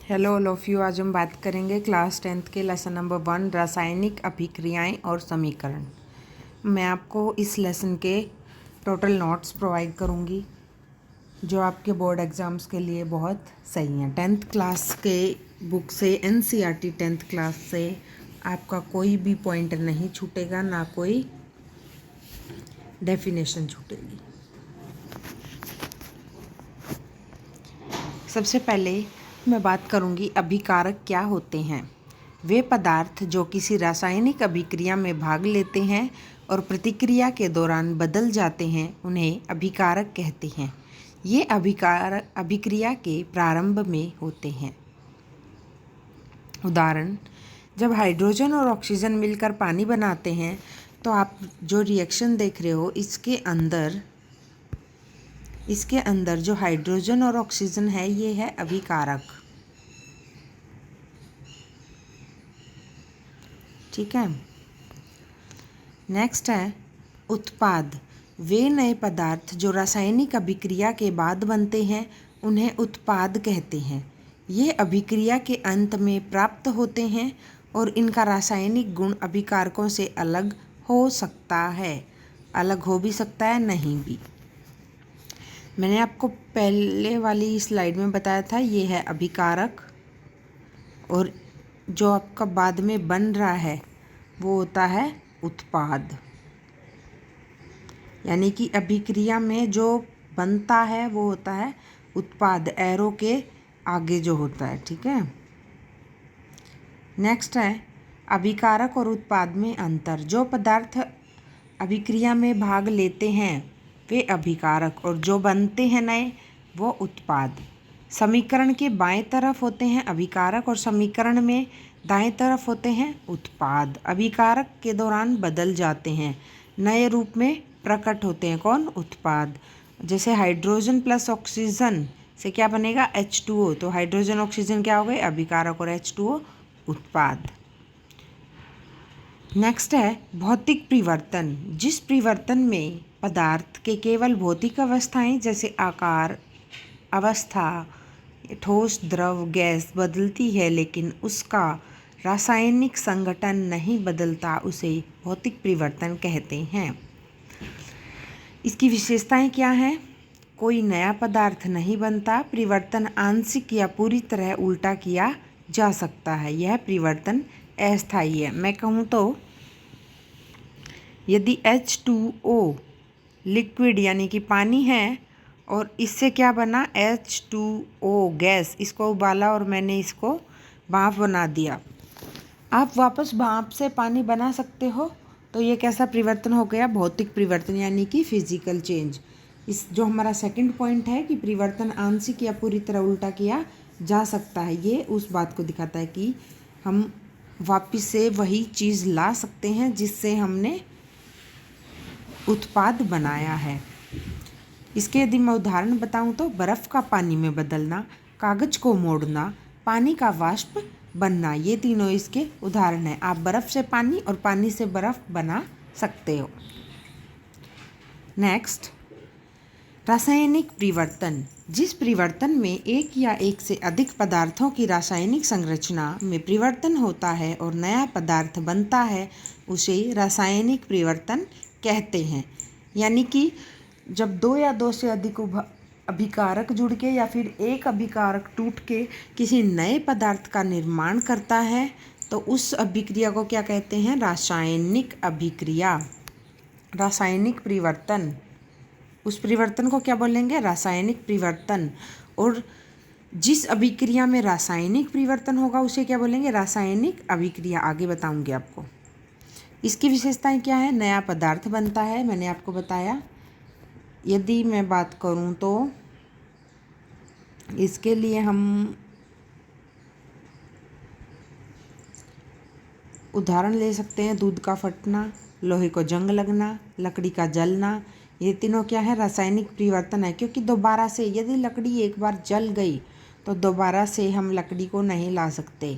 Hello all of you. आज हम बात करेंगे क्लास 10th के लेसन नंबर 1 रासायनिक अभिक्रियाएं और समीकरण। मैं आपको इस लेसन के टोटल नोट्स प्रोवाइड करूंगी जो आपके बोर्ड एग्ज़ाम्स के लिए बहुत सही हैं। 10th क्लास के बुक से NCERT 10th क्लास से आपका कोई भी पॉइंट नहीं छूटेगा, ना कोई डेफिनेशन छूटेगी। सबसे पहले मैं बात करूंगी अभिकारक क्या होते हैं। वे पदार्थ जो किसी रासायनिक अभिक्रिया में भाग लेते हैं और प्रतिक्रिया के दौरान बदल जाते हैं उन्हें अभिकारक कहते हैं। ये अभिकारक अभिक्रिया के प्रारंभ में होते हैं। उदाहरण, जब हाइड्रोजन और ऑक्सीजन मिलकर पानी बनाते हैं तो आप जो रिएक्शन देख रहे हो इसके अंदर जो हाइड्रोजन और ऑक्सीजन है ये है अभिकारक। ठीक है। नेक्स्ट है उत्पाद। वे नए पदार्थ जो रासायनिक अभिक्रिया के बाद बनते हैं उन्हें उत्पाद कहते हैं। ये अभिक्रिया के अंत में प्राप्त होते हैं और इनका रासायनिक गुण अभिकारकों से अलग हो सकता है, अलग हो भी सकता है, नहीं भी। मैंने आपको पहले वाली स्लाइड में बताया था ये है अभिकारक, और जो आपका बाद में बन रहा है वो होता है उत्पाद। यानी कि अभिक्रिया में जो बनता है वो होता है उत्पाद, एरो के आगे जो होता है। ठीक है। नेक्स्ट है अभिकारक और उत्पाद में अंतर। जो पदार्थ अभिक्रिया में भाग लेते हैं वे अभिकारक और जो बनते हैं नए वो उत्पाद। समीकरण के बाएं तरफ होते हैं अभिकारक और समीकरण में दाएं तरफ होते हैं उत्पाद। अभिकारक के दौरान बदल जाते हैं, नए रूप में प्रकट होते हैं। कौन? उत्पाद। जैसे हाइड्रोजन प्लस ऑक्सीजन से क्या बनेगा? H2O। तो हाइड्रोजन ऑक्सीजन क्या हो गए? अभिकारक, और H2O उत्पाद। नेक्स्ट है भौतिक परिवर्तन। जिस परिवर्तन में पदार्थ के केवल भौतिक अवस्थाएं जैसे आकार, अवस्था, ठोस, द्रव, गैस बदलती है लेकिन उसका रासायनिक संगठन नहीं बदलता, उसे भौतिक परिवर्तन कहते हैं। इसकी विशेषताएं क्या हैं? कोई नया पदार्थ नहीं बनता, परिवर्तन आंशिक या पूरी तरह उल्टा किया जा सकता है, यह परिवर्तन अस्थायी है। मैं कहूँ तो यदि H2O लिक्विड यानी कि पानी है और इससे क्या बना? H2O गैस, इसको उबाला और मैंने इसको भाप बना दिया। आप वापस भाप से पानी बना सकते हो, तो ये कैसा परिवर्तन हो गया? भौतिक परिवर्तन, यानी कि फिजिकल चेंज। इस जो हमारा सेकंड पॉइंट है कि परिवर्तन आंशिक या पूरी तरह उल्टा किया जा सकता है, ये उस बात को दिखाता है कि हम वापस से वही चीज़ ला सकते हैं जिससे हमने उत्पाद बनाया है। इसके यदि मैं उदाहरण बताऊं तो बर्फ़ का पानी में बदलना, कागज को मोड़ना, पानी का वाष्प बनना, ये तीनों इसके उदाहरण हैं। आप बर्फ़ से पानी और पानी से बर्फ़ बना सकते हो। नेक्स्ट, रासायनिक परिवर्तन। जिस परिवर्तन में एक या एक से अधिक पदार्थों की रासायनिक संरचना में परिवर्तन होता है और नया पदार्थ बनता है उसे रासायनिक परिवर्तन कहते हैं। यानी कि जब दो या दो से अधिक अभिकारक जुड़ के या फिर एक अभिकारक टूट के किसी नए पदार्थ का निर्माण करता है तो उस अभिक्रिया को क्या कहते हैं? रासायनिक अभिक्रिया, रासायनिक परिवर्तन। उस परिवर्तन को क्या बोलेंगे? रासायनिक परिवर्तन। और जिस अभिक्रिया में रासायनिक परिवर्तन होगा उसे क्या बोलेंगे? रासायनिक अभिक्रिया। आगे बताऊंगी आपको। इसकी विशेषताएं क्या है? नया पदार्थ बनता है, मैंने आपको बताया। यदि मैं बात करूं तो इसके लिए हम उदाहरण ले सकते हैं। दूध का फटना, लोहे को जंग लगना, लकड़ी का जलना, ये तीनों क्या है? रासायनिक परिवर्तन है। क्योंकि दोबारा से यदि लकड़ी एक बार जल गई तो दोबारा से हम लकड़ी को नहीं ला सकते।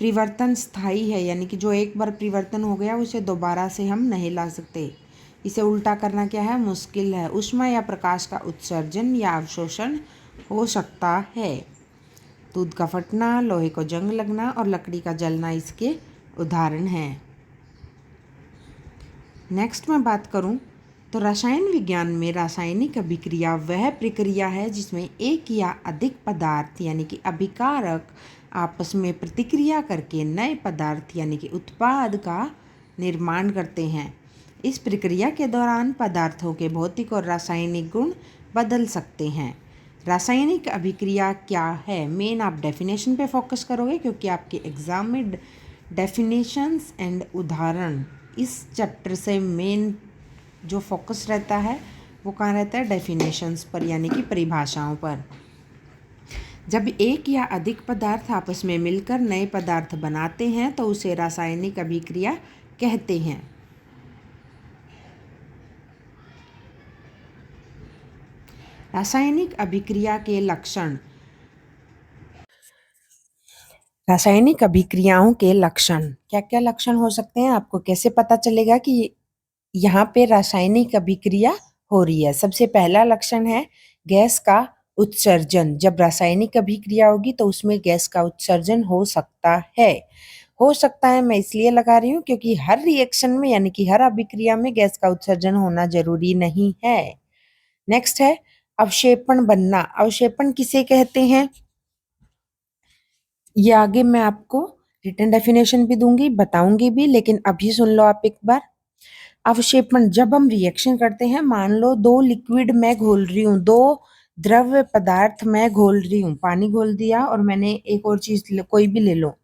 परिवर्तन स्थायी है, यानी कि जो एक बार परिवर्तन हो गया उसे दोबारा से हम नहीं ला सकते। इसे उल्टा करना क्या है? मुश्किल है। ऊष्मा या प्रकाश का उत्सर्जन या अवशोषण हो सकता है। दूध का फटना, लोहे को जंग लगना और लकड़ी का जलना इसके उदाहरण हैं। नेक्स्ट मैं बात करूं तो रसायन विज्ञान में रासायनिक अभिक्रिया वह प्रक्रिया है जिसमें एक या अधिक पदार्थ यानी कि अभिकारक आपस में प्रतिक्रिया करके नए पदार्थ यानी कि उत्पाद का निर्माण करते हैं। इस प्रक्रिया के दौरान पदार्थों के भौतिक और रासायनिक गुण बदल सकते हैं। रासायनिक अभिक्रिया क्या है, मेन आप डेफिनेशन पे फोकस करोगे क्योंकि आपके एग्जाम में डेफिनेशंस एंड उदाहरण इस चैप्टर से मेन जो फोकस रहता है वो कहाँ रहता है, डेफिनेशंस पर यानी कि परिभाषाओं पर। जब एक या अधिक पदार्थ आपस में मिलकर नए पदार्थ बनाते हैं तो उसे रासायनिक अभिक्रिया कहते हैं। रासायनिक अभिक्रिया के लक्षण। रासायनिक अभिक्रियाओं के लक्षण, क्या क्या लक्षण हो सकते हैं, आपको कैसे पता चलेगा कि यहाँ पे रासायनिक अभिक्रिया हो रही है। सबसे पहला लक्षण है गैस का उत्सर्जन। जब रासायनिक अभिक्रिया होगी तो उसमें गैस का उत्सर्जन हो सकता है। हो सकता है मैं इसलिए लगा रही हूँ क्योंकि हर रिएक्शन में यानी कि हर अभिक्रिया में गैस का उत्सर्जन होना जरूरी नहीं है। नेक्स्ट है अवक्षेपण बनना। अवक्षेपण किसे कहते हैं ये आगे मैं आपको रिटन डेफिनेशन भी दूंगी, बताऊंगी भी, लेकिन अभी सुन लो आप एक बार। अवक्षेपण, जब हम रिएक्शन करते हैं, मान लो दो लिक्विड मैं घोल रही हूँ, दो द्रव्य पदार्थ मैं घोल रही हूँ, पानी घोल दिया और मैंने एक और चीज कोई भी ले लो,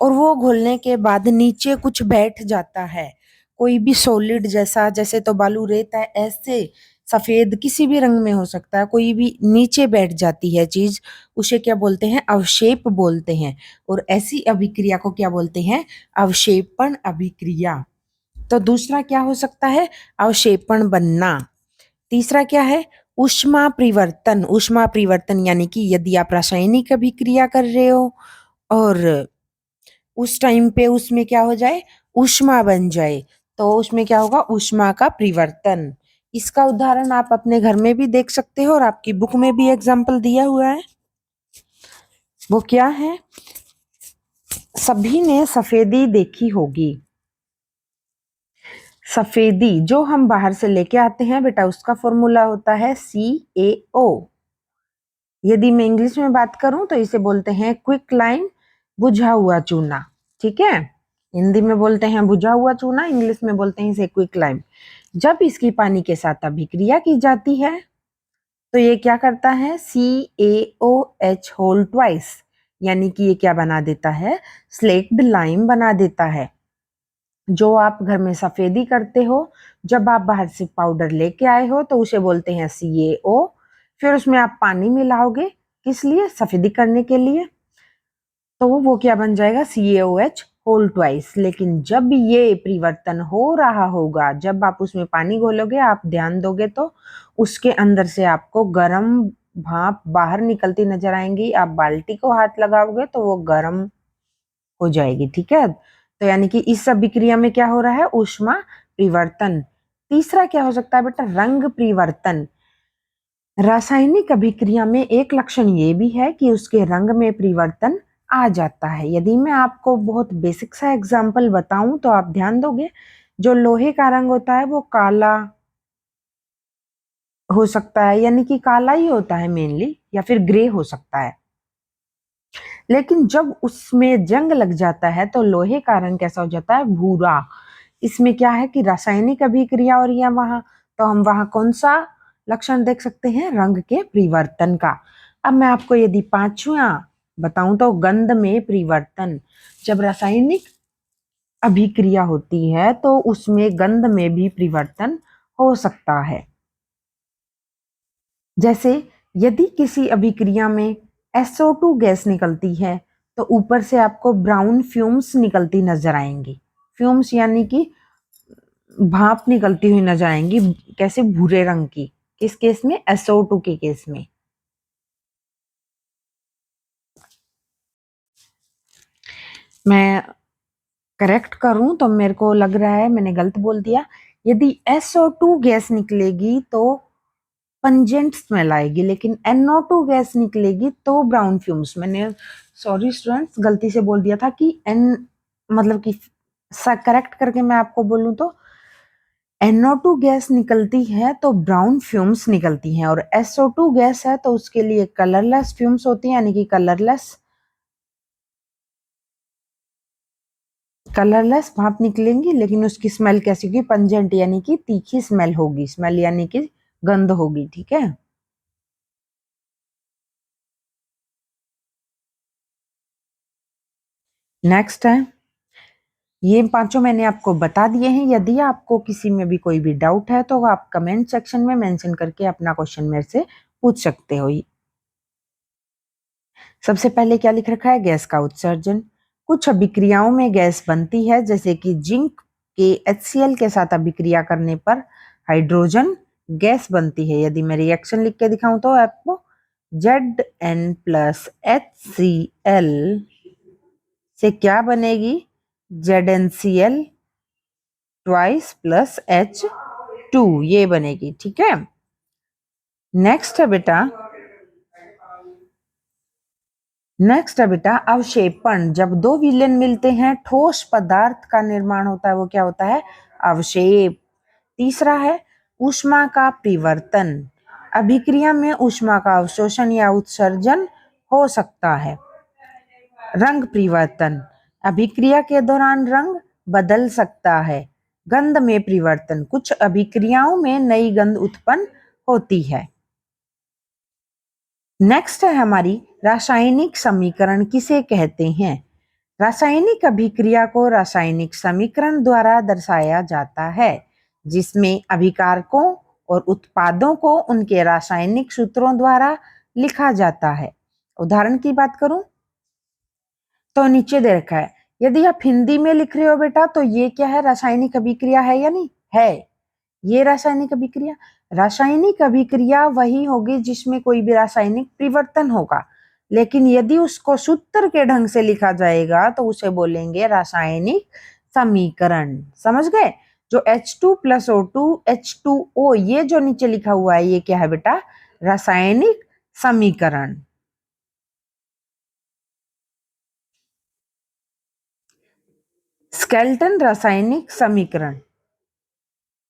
और वो घोलने के बाद नीचे कुछ बैठ जाता है, कोई भी सॉलिड जैसा, जैसे तो बालू रेत है, ऐसे सफेद किसी भी रंग में हो सकता है, कोई भी नीचे बैठ जाती है चीज, उसे क्या बोलते हैं, अवक्षेप बोलते हैं। और ऐसी अभिक्रिया को क्या बोलते हैं, अवक्षेपण अभिक्रिया। तो दूसरा क्या हो सकता है, अवक्षेपण बनना। तीसरा क्या है, ऊष्मा परिवर्तन। ऊष्मा परिवर्तन यानी कि यदि आप रासायनिक अभिक्रिया कर रहे हो और उस टाइम पे उसमें क्या हो जाए, ऊष्मा बन जाए, तो उसमें क्या होगा, ऊष्मा का परिवर्तन। इसका उदाहरण आप अपने घर में भी देख सकते हो और आपकी बुक में भी एग्जाम्पल दिया हुआ है। वो क्या है, सभी ने सफेदी देखी होगी। सफेदी जो हम बाहर से लेके आते हैं बेटा, उसका फॉर्मूला होता है CaO। यदि मैं इंग्लिश में बात करूं तो इसे बोलते हैं क्विक लाइम, बुझा हुआ चूना। ठीक है, हिंदी में बोलते हैं बुझा हुआ चूना, इंग्लिश में बोलते हैं इसे क्विक लाइम। जब इसकी पानी के साथ अभिक्रिया की जाती है तो ये क्या करता है, CaOH होल ट्वाइस, यानी कि ये क्या बना देता है, स्लेक्ड लाइम बना देता है। जो आप घर में सफेदी करते हो, जब आप बाहर से पाउडर लेके आए हो तो उसे बोलते हैं CaO। फिर उसमें आप पानी मिलाओगे, किस लिए, सफेदी करने के लिए, तो वो क्या बन जाएगा, CaOH होल ट्वाइस। लेकिन जब ये परिवर्तन हो रहा होगा, जब आप उसमें पानी घोलोगे, आप ध्यान दोगे तो उसके अंदर से आपको गर्म भाप बाहर निकलती नजर आएंगी। आप बाल्टी को हाथ लगाओगे तो वो गर्म हो जाएगी। ठीक है, तो यानी कि इस अभिक्रिया में क्या हो रहा है, ऊष्मा परिवर्तन। तीसरा क्या हो सकता है बेटा, रंग परिवर्तन। रासायनिक अभिक्रिया में एक लक्षण ये भी है कि उसके रंग में परिवर्तन आ जाता है। यदि मैं आपको बहुत बेसिक सा एग्जांपल बताऊं तो आप ध्यान दोगे, जो लोहे का रंग होता है वो काला हो सकता है, यानी कि काला ही होता है मेनली, या फिर ग्रे हो सकता है। लेकिन जब उसमें जंग लग जाता है तो लोहे का रंग कैसा हो जाता है, भूरा। इसमें क्या है कि रासायनिक अभिक्रिया हो रही है वहां, तो हम वहां कौन सा लक्षण देख सकते हैं, रंग के परिवर्तन का। अब मैं आपको यदि पांचवा बताऊं तो गंध में परिवर्तन। जब रासायनिक अभिक्रिया होती है तो उसमें गंध में भी परिवर्तन हो सकता है। जैसे यदि किसी अभिक्रिया में SO2 गैस निकलती है तो ऊपर से आपको ब्राउन फ्यूम्स निकलती नजर आएंगी। फ्यूम्स यानी कि भाप निकलती हुई नजर आएंगी, कैसे, भूरे रंग की। किस केस में, SO2 के केस में। मैं करेक्ट करूं तो मेरे को लग रहा है मैंने गलत बोल दिया। यदि SO2 गैस निकलेगी तो पंजेंट स्मेल आएगी, लेकिन NO2 गैस निकलेगी तो ब्राउन फ्यूम्स। मैंने सॉरी स्टूडेंट्स, गलती से बोल दिया था कि मतलब कि करेक्ट करके मैं आपको बोलूं तो NO2 गैस निकलती है तो ब्राउन फ्यूम्स निकलती हैं, और SO2 गैस है तो उसके लिए कलरलेस फ्यूम्स होती हैं, यानी कि कलरलेस भाप निकलेंगी, लेकिन उसकी स्मेल कैसी होगी? पंजेंट, यानी कि तीखी स्मेल होगी। स्मेल यानी कि गंध होगी। ठीक है, नेक्स्ट है, ये पांचों मैंने आपको बता दिए हैं। यदि आपको किसी में भी कोई भी डाउट है तो आप कमेंट सेक्शन में मेंशन करके अपना क्वेश्चन मेरे से पूछ सकते हो। सबसे पहले क्या लिख रखा है? गैस का उत्सर्जन। कुछ अभिक्रियाओं में गैस बनती है, जैसे कि जिंक के HCl के साथ अभिक्रिया करने पर हाइड्रोजन गैस बनती है। यदि मैं रिएक्शन लिख के दिखाऊं तो आपको Zn प्लस HCl से क्या बनेगी? ZnCl ट्वाइस प्लस H2, ये बनेगी। ठीक है, नेक्स्ट है बेटा, अवक्षेपण। जब दो विलयन मिलते हैं, ठोस पदार्थ का निर्माण होता है, वो क्या होता है? अवक्षेप। तीसरा है ऊष्मा का परिवर्तन। अभिक्रिया में ऊष्मा का अवशोषण या उत्सर्जन हो सकता है। रंग परिवर्तन। अभिक्रिया के दौरान रंग बदल सकता है। गंध में परिवर्तन। कुछ अभिक्रियाओं में नई गंध उत्पन्न होती है। नेक्स्ट है हमारी रासायनिक समीकरण किसे कहते हैं? रासायनिक अभिक्रिया को रासायनिक समीकरण द्वारा दर्शाया जाता है, जिसमें अभिकारकों और उत्पादों को उनके रासायनिक सूत्रों द्वारा लिखा जाता है। उदाहरण की बात करूं तो नीचे दे रखा है। यदि आप हिंदी में लिख रहे हो बेटा तो ये क्या है? रासायनिक अभिक्रिया है या नहीं है? ये रासायनिक अभिक्रिया वही होगी जिसमें कोई भी रासायनिक परिवर्तन होगा, लेकिन यदि उसको सूत्र के ढंग से लिखा जाएगा तो उसे बोलेंगे रासायनिक समीकरण। समझ गए? जो H2 प्लस O2 H2O, ये जो नीचे लिखा हुआ है, ये क्या है बेटा? रासायनिक समीकरण। स्केलेटन रासायनिक समीकरण।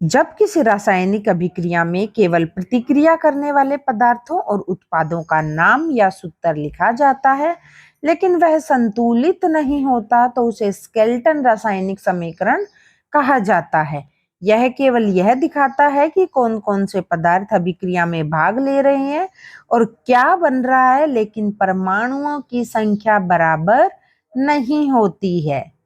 जब किसी रासायनिक अभिक्रिया में केवल प्रतिक्रिया करने वाले पदार्थों और उत्पादों का नाम या सूत्र लिखा जाता है, लेकिन वह संतुलित नहीं होता, तो उसे स्केलेटन रासायनिक समीकरण कहा जाता है। यह केवल यह दिखाता है कि कौन कौन से पदार्थ अभिक्रिया में भाग ले रहे हैं और क्या बन रहा है, लेकिन परमाणुओं की संख्या बराबर नहीं होती है।